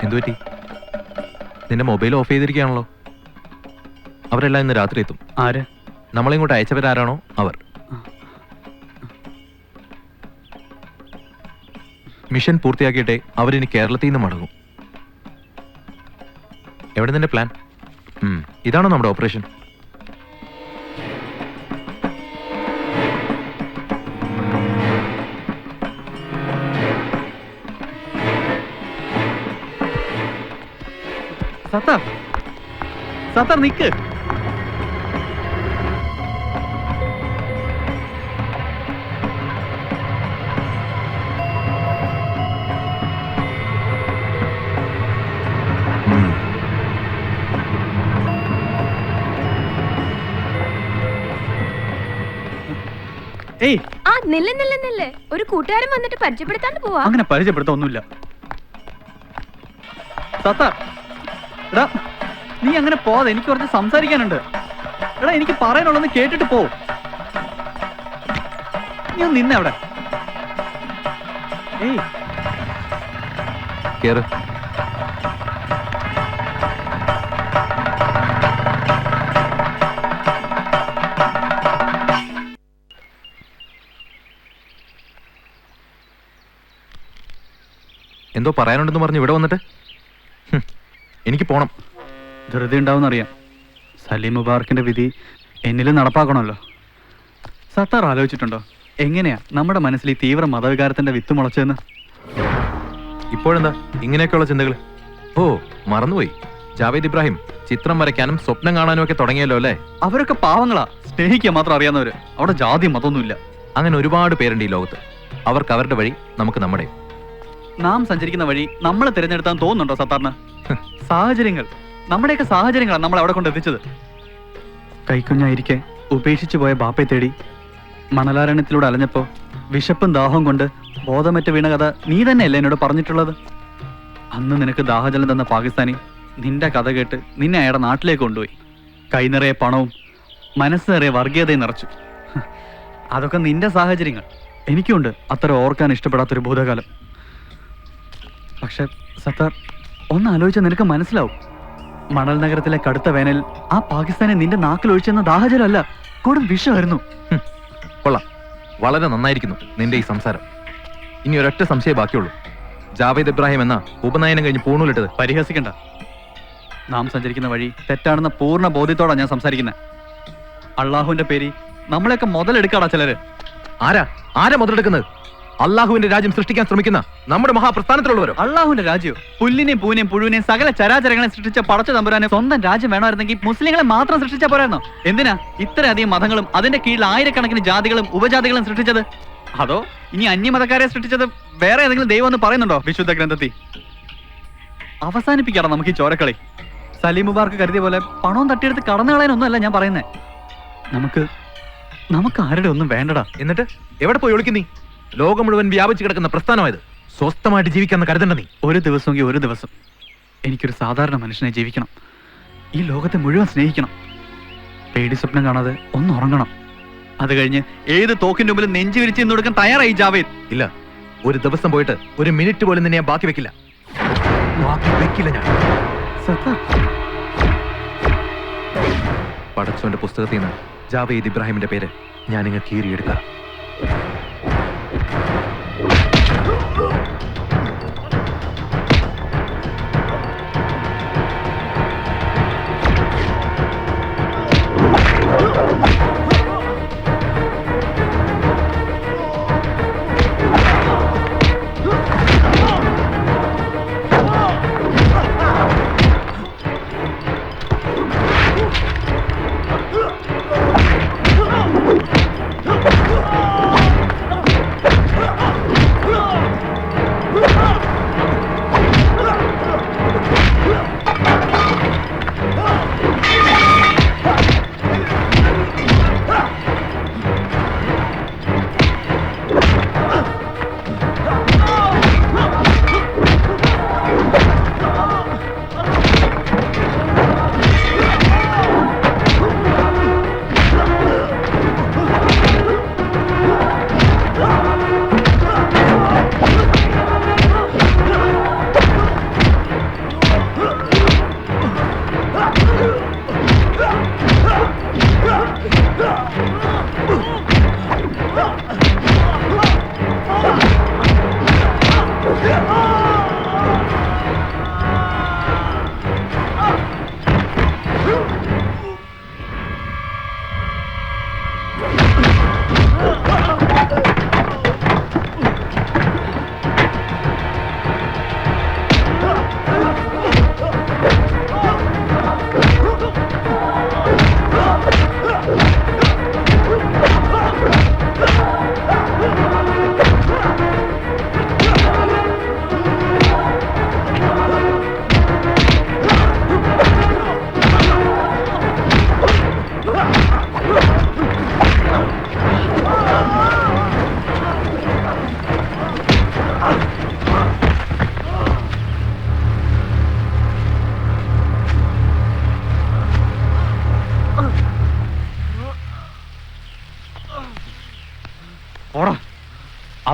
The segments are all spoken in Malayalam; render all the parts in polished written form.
എന്തുപറ്റി? നിന്റെ മൊബൈൽ ഓഫ് ചെയ്തിരിക്കുകയാണല്ലോ. അവരെല്ലാം ഇന്ന് രാത്രി എത്തും. ആര്? നമ്മളിങ്ങോട്ട് അയച്ചവരാരാണോ അവർ. മിഷൻ പൂർത്തിയാക്കിയിട്ടേ അവരിനി കേരളത്തിൽ നിന്ന് മടങ്ങും. എവിടെ നിന്റെ പ്ലാൻ? ഇതാണോ നമ്മുടെ ഓപ്പറേഷൻ? സത്താർ, സത്താർ നിക്ക്. ഏയ്, ആ നില്ല നില്ല നില്ല, ഒരു കൂട്ടുകാരൻ വന്നിട്ട് പരിചയപ്പെടുത്താണ്ട് പോവാ. അങ്ങനെ പരിചയപ്പെടുത്ത ഒന്നുമില്ല. സത്താർ, എടാ നീ അങ്ങനെ പോവാതെ, എനിക്ക് കുറച്ച് സംസാരിക്കാനുണ്ട്. എടാ എനിക്ക് പറയാനുള്ളതെന്ന് കേട്ടിട്ട് പോ. നീ ഒന്ന് നിന്നെ അവിടെ. ഏയ് കേറ്. എന്തോ പറയാനുണ്ടെന്ന് പറഞ്ഞു ഇവിടെ വന്നിട്ട്? എനിക്ക് പോണം. ധൃതി ഉണ്ടാവുമെന്നറിയാം. സലീം മുബാറക്കിന്റെ വിധി എന്നിലും നടപ്പാക്കണമല്ലോ. സത്താർ ആലോചിച്ചിട്ടുണ്ടോ എങ്ങനെയാ നമ്മുടെ മനസ്സിൽ ഈ തീവ്ര മതവികാരത്തിന്റെ വിത്ത് മുളച്ചതെന്ന്? ഇപ്പോഴെന്താ ഇങ്ങനെയൊക്കെയുള്ള ചിന്തകൾ? ഓ, മറന്നുപോയി. ജാവേദ് ഇബ്രാഹിം ചിത്രം വരയ്ക്കാനും സ്വപ്നം കാണാനും ഒക്കെ തുടങ്ങിയല്ലോ അല്ലേ? അവരൊക്കെ പാവങ്ങളാ, സ്നേഹിക്കാൻ മാത്രം അറിയാവുന്നവര്. അവിടെ ജാതി മതമൊന്നുമില്ല. അങ്ങനെ ഒരുപാട് പേരുണ്ട് ഈ ലോകത്ത്. അവർക്ക് അവരുടെ വഴി, നമുക്ക് നമ്മുടെ. നാം സഞ്ചരിക്കുന്ന വഴി നമ്മൾ തിരഞ്ഞെടുത്താൻ തോന്നുന്നുണ്ടോ സത്താറിന്? സാഹചര്യങ്ങൾ, നമ്മുടെയൊക്കെ സാഹചര്യങ്ങളാണ് നമ്മൾ അവിടെ കൊണ്ടെത്തിച്ചത്. കൈക്കുഞ്ഞായിരിക്കെ ഉപേക്ഷിച്ചു പോയ ബാപ്പയെ തേടി മണലാരണ്യത്തിലൂടെ അലഞ്ഞപ്പോ വിശപ്പും ദാഹവും കൊണ്ട് ബോധമറ്റ് വീണ കഥ നീ തന്നെയല്ലേ എന്നോട് പറഞ്ഞിട്ടുള്ളത്? അന്ന് നിനക്ക് ദാഹജലം തന്ന പാകിസ്ഥാനി നിന്റെ കഥ കേട്ട് നിന്നെ അയാളുടെ നാട്ടിലേക്ക് കൊണ്ടുപോയി. കൈ നിറയെ പണവും മനസ്സ് നിറയെ വർഗീയതയും നിറച്ചു. അതൊക്കെ നിന്റെ സാഹചര്യങ്ങൾ. എനിക്കുണ്ട് അത്ര ഓർക്കാൻ ഇഷ്ടപ്പെടാത്തൊരു ഭൂതകാലം. പക്ഷെ സത്താർ, ഒന്ന് ആലോചിച്ചാൽ നിനക്ക് മനസ്സിലാവും. മണൽ നഗരത്തിലെ കടുത്ത വേനൽ ആ പാകിസ്ഥാനെ നിന്റെ നാക്കിൽ ഒഴിച്ചെന്ന ദാഹജലമല്ല, കൊടും വിഷമായിരുന്നു. കൊള്ളാം, വളരെ നന്നായിരിക്കുന്നു നിന്റെ ഈ സംസാരം. ഇനി ഒരൊറ്റ സംശയം ബാക്കിയുള്ളൂ. ജാവേദ് ഇബ്രാഹിം എന്ന ഉപനയനം കഴിഞ്ഞ് പൂണൂലിട്ടത്? പരിഹസിക്കണ്ട. നാം സഞ്ചരിക്കുന്ന വഴി തെറ്റാണെന്ന പൂർണ്ണ ബോധ്യത്തോടാണ് ഞാൻ സംസാരിക്കുന്നത്. അള്ളാഹുവിന്റെ പേര് നമ്മളെയൊക്കെ മുതലെടുക്കാടാ ചിലര്. ആരാ മുതലെടുക്കുന്നത്? അള്ളാഹുവിന്റെ രാജ്യം സൃഷ്ടിക്കാൻ ശ്രമിക്കുന്ന നമ്മുടെ മഹാപ്രസ്ഥാനത്തിലുള്ളവരോ? അള്ളാഹുവിന്റെ രാജ്യം പുല്ലിനെയും പൂനെയും പുഴുവിനെയും സകല ചരാചരങ്ങളെ സൃഷ്ടിച്ച പടച്ച തമ്പുരാനെ സ്വന്തം രാജ്യം വേണമായിരുന്നെങ്കിൽ മുസ്ലിങ്ങളെ മാത്രം സൃഷ്ടിച്ചാൽ പോരായിരുന്നോ? എന്തിനാ ഇത്രയധികം മതങ്ങളും അതിന്റെ കീഴിൽ ആയിരക്കണക്കിന് ജാതികളും ഉപജാതികളും സൃഷ്ടിച്ചത്? അതോ ഇനി അന്യമതക്കാരെ സൃഷ്ടിച്ചത് വേറെ ഏതെങ്കിലും ദൈവം എന്ന് പറയുന്നുണ്ടോ വിശുദ്ധ ഗ്രന്ഥത്തിൽ? അവസാനിപ്പിക്കണം നമുക്ക് ഈ ചോരക്കളി. സലീം മുബാർക്ക് കരുതിയ പോലെ പണവും തട്ടിയെടുത്ത് കടന്നു കളയാനൊന്നുമല്ല ഞാൻ പറയുന്നേ. നമുക്ക് ആരുടെ ഒന്നും വേണ്ടടാ. എന്നിട്ട് എവിടെ പോയി ഒളിക്കുന്നീ? ലോകം മുഴുവൻ വ്യാപിച്ചു കിടക്കുന്ന പ്രസ്ഥാനമായത്. സ്വസ്ഥമായിട്ട് ജീവിക്കാന്ന് കരുതണ്ട നീ. ഒരു ദിവസമെങ്കിൽ ഒരു ദിവസം എനിക്കൊരു സാധാരണ മനുഷ്യനെ ജീവിക്കണം. ഈ ലോകത്തെ മുഴുവൻ സ്നേഹിക്കണം. പേടി സ്വപ്നം കാണാതെ ഒന്ന് ഉറങ്ങണം. അത് കഴിഞ്ഞ് ഏത് തോക്കിന്റെ മുമ്പിൽ നെഞ്ചു വിരിച്ച് നിന്ന് കൊടുക്കാൻ തയ്യാറായി ജാവേദ്. ഇല്ല, ഒരു ദിവസം പോയിട്ട് ഒരു മിനിറ്റ് പോലും നിന്നെ ഞാൻ ബാക്കി വെക്കില്ല. ഞാൻ പടച്ചോന്റെ പുസ്തകത്തിൽ നിന്ന് ജാവേദ് ഇബ്രാഹിമിന്റെ പേര് ഞാനിങ്ങ് കീറിയെടുക്കാം.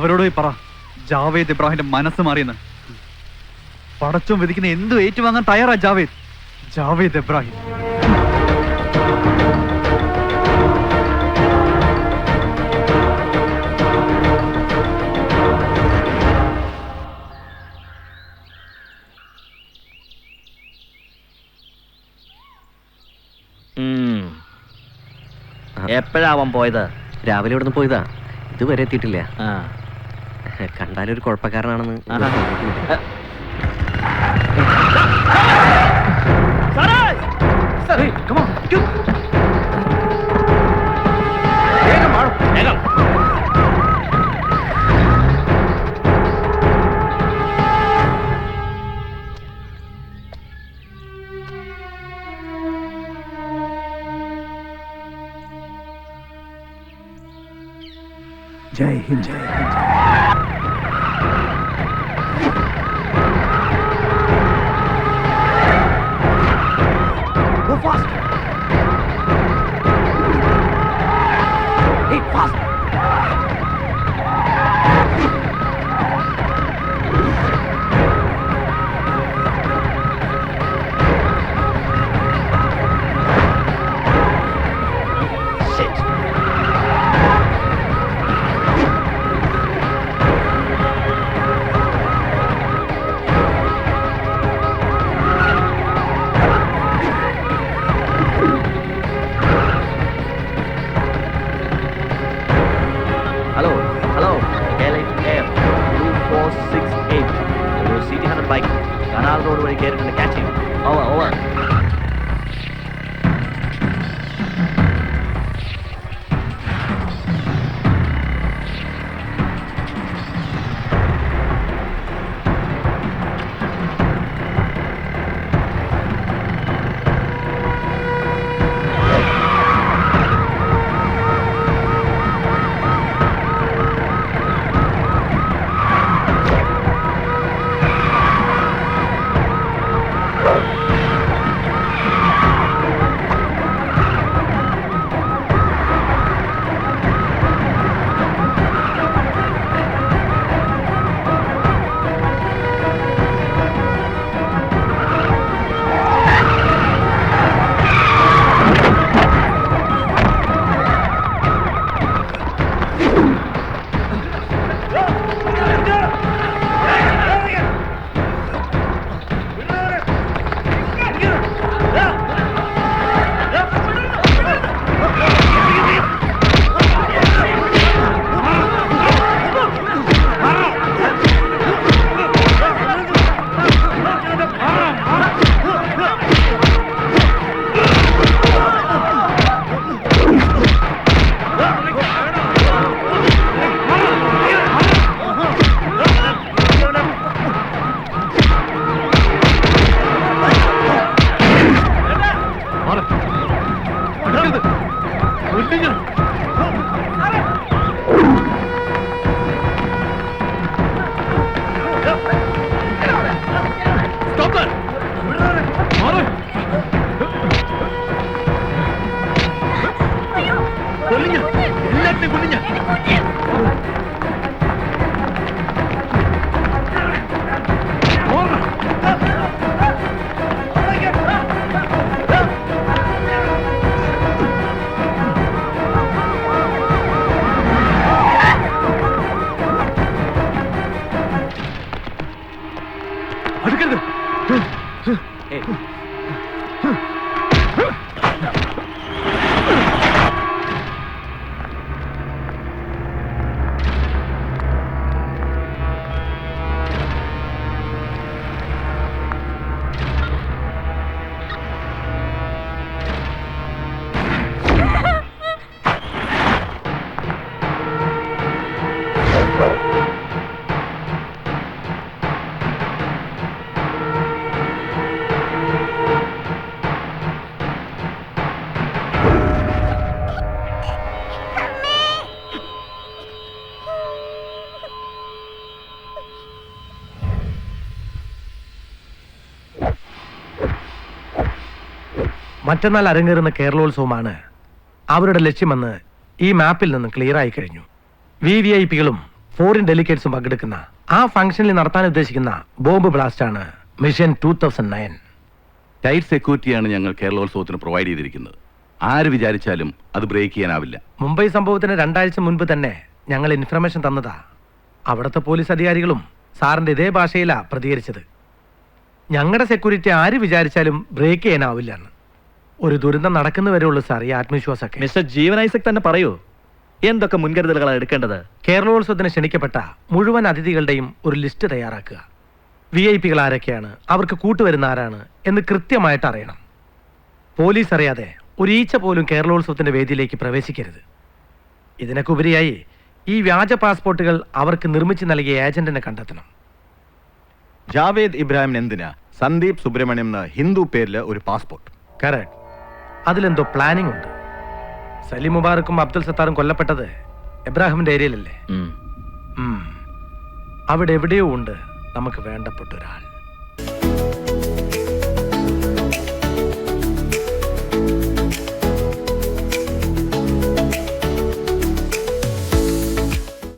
അവരോട് പോയി പറ ജാവേദ് ഇബ്രാഹിമിന്റെ മനസ്സ് മാറിയെന്ന്. പടച്ചോൻ വിധിക്കുന്ന എന്തും ഏറ്റുവാങ്ങാൻ തയ്യാറാ ജാവേദ് ഇബ്രാഹിം. എപ്പോഴാ അവൻ പോയത്? രാവിലെ ഇവിടുന്ന് പോയതാ, ഇതുവരെ എത്തിയിട്ടില്ല. ആ. കണ്ടാലൊരു കുഴപ്പക്കാരനാണെന്ന് ആഹാ. തോന്നിക്കുന്നില്ല. जय हिंद जय Hind. Go fast. Hey, fast. Hello, KLM 2468. ഒരു city hundred bike canal road വഴി കയറിയിട്ടുണ്ട്. ക്യാച്ച് ചെയ്യും. ഓവർ. മറ്റന്നാൾ അരങ്ങേറുന്ന കേരളോത്സവമാണ് അവരുടെ ലക്ഷ്യമെന്ന് ഈ മാപ്പിൽ നിന്ന് ക്ലിയർ ആയി കഴിഞ്ഞു. VVIPകളും ഫോറിൻ ഡെലിഗേറ്റ്സും പങ്കെടുക്കുന്ന ആ ഫംഗ്ഷനിൽ നടത്താൻ ഉദ്ദേശിക്കുന്ന ബോംബ് ബ്ലാസ്റ്റ് ആണ് മിഷൻ 2009. ടൈറ്റ് സെക്യൂരിറ്റിയാണ് ഞങ്ങൾ കേരളോത്സവത്തിന് പ്രൊവൈഡ് ചെയ്തിരിക്കുന്നത്. ആര് വിചാരിച്ചാലും അത് ബ്രേക്ക് ചെയ്യാനാവില്ല. മുംബൈ സംഭവത്തിന് 2 ആഴ്ച മുൻപ് തന്നെ ഞങ്ങൾ ഇൻഫർമേഷൻ തന്നതാ. അവിടുത്തെ പോലീസ് അധികാരികളും സാറിന്റെ ഇതേ ഭാഷയിലാ പ്രതികരിച്ചത്. ഞങ്ങളുടെ സെക്യൂരിറ്റി ആര് വിചാരിച്ചാലും ബ്രേക്ക് ചെയ്യാനാവില്ല എന്ന്. ഒരു ദുരന്തം നടക്കുന്നവരെ ഉള്ളൂ സാർ ഈ ആത്മവിശ്വാസമൊക്കെ. മിസ്റ്റർ ജീവൻ ഐസക് തന്നെ പറയൂ, എന്തൊക്കെ മുൻകരുതലുകളാണ് എടുക്കേണ്ടത്? കേരളോത്സവത്തിന് ക്ഷണിക്കപ്പെട്ട മുഴുവൻ അതിഥികളുടെയും ഒരു ലിസ്റ്റ് തയ്യാറാക്കുക. VIP ആരൊക്കെയാണ്, അവർക്ക് കൂട്ടുവരുന്ന ആരാണ് എന്ന് കൃത്യമായിട്ട് അറിയണം. പോലീസ് അറിയാതെ ഒരു ഈച്ച പോലും കേരളോത്സവത്തിന്റെ വേദിയിലേക്ക് പ്രവേശിക്കരുത്. ഇതിനൊക്കെ ഉപരിയായി ഈ വ്യാജ പാസ്പോർട്ടുകൾ അവർക്ക് നിർമ്മിച്ചു നൽകിയ ഏജന്റിനെ കണ്ടെത്തണം. ജാവേദ് ഇബ്രാഹിമിന് എന്തിനാ സന്ദീപ് സുബ്രഹ്മണ്യം എന്ന ഹിന്ദു പേരില് ഒരു പാസ്പോർട്ട്? കറക്റ്റ്. അതിലെന്തോ പ്ലാനിംഗ് ഉണ്ട്. സലീം മുബാറക്കും അബ്ദുൽ സത്താറും കൊല്ലപ്പെട്ടത് എബ്രാഹിമിന്റെ ഏരിയയിലല്ലേ? അവിടെ എവിടെയോ ഉണ്ട് നമുക്ക് വേണ്ടപ്പെട്ട ഒരാൾ.